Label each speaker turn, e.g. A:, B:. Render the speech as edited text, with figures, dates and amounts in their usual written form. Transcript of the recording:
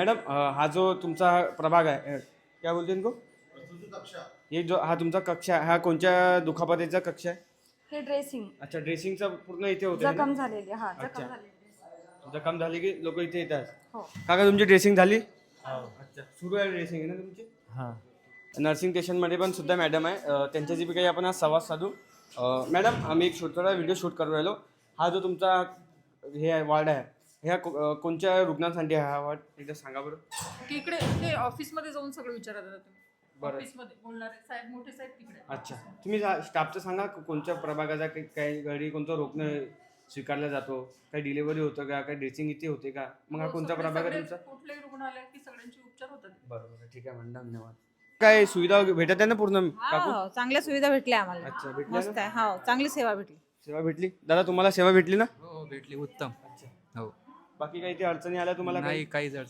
A: Madam हा जो तुमचा प्रभाग आहे क्या बोलते इनको ये जो हा तुमचा कक्ष आहे हा कोणत्या दुखापतीचा कक्ष आहे?
B: हे ड्रेसिंग
A: अच्छा ड्रेसिंगचा पूर्ण इथे होतं आहे ना?
B: जखम झालेली हा
A: अच्छा.
B: जखम झालेली
A: जखम झाली की लोक इथे येतात.
B: हो
A: काका तुमची ड्रेसिंग झाली? अच्छा सुरू आहे ड्रेसिंग आहे ना तुमची?
C: हां.
A: नर्सिंग स्टेशनमध्ये पण सुद्धा मॅडम आहे त्यांच्याशी बी काही आपण आज संवाद साधू. मॅडम आम्ही एक थोडा व्हिडिओ शूट करू राहिलो. हा जो तुमचा हे आहे वार्ड आहे ह्या कोणत्या रुग्णांसाठी आहे हा वार्ड एकदा सांगा बरं.
D: की इकडे ते ऑफिसमध्ये जाऊन सगळं विचारत आता तुम्ही.
A: बरं.
D: ऑफिसमध्ये बोलणारे साहेब मोठे साहेब तिकडे.
A: अच्छा तुम्ही स्टाफचं सांगा कोणत्या प्रभागाचा काही घरी कोणतं रुग्ण स्वीकारला जातो काही डिलिव्हरी होतं का काही ड्रेसिंग इथे होते का मग हा कोणता प्रभाग आहे तुमचा?
D: कुठलेही रुग्ण आले की सगळ्यांचे उपचार होतात.
A: बरोबर ठीक आहे मॅडम धन्यवाद. काय सुविधा भेटत आहे ना पूर्ण काकू?
E: हो चांगल्या सुविधा भेटल्या आम्हाला.
A: अच्छा भेटल्या
E: मस्त
A: ना?
E: आहे. हो चांगली सेवा भेटली.
A: सेवा भेटली दादा तुम्हाला सेवा भेटली ना?
C: हो भेटली उत्तम.
A: अच्छा
C: हो
A: बाकी काही ते अडचणी आल्या तुम्हाला काही?
C: नाही काहीच अडचण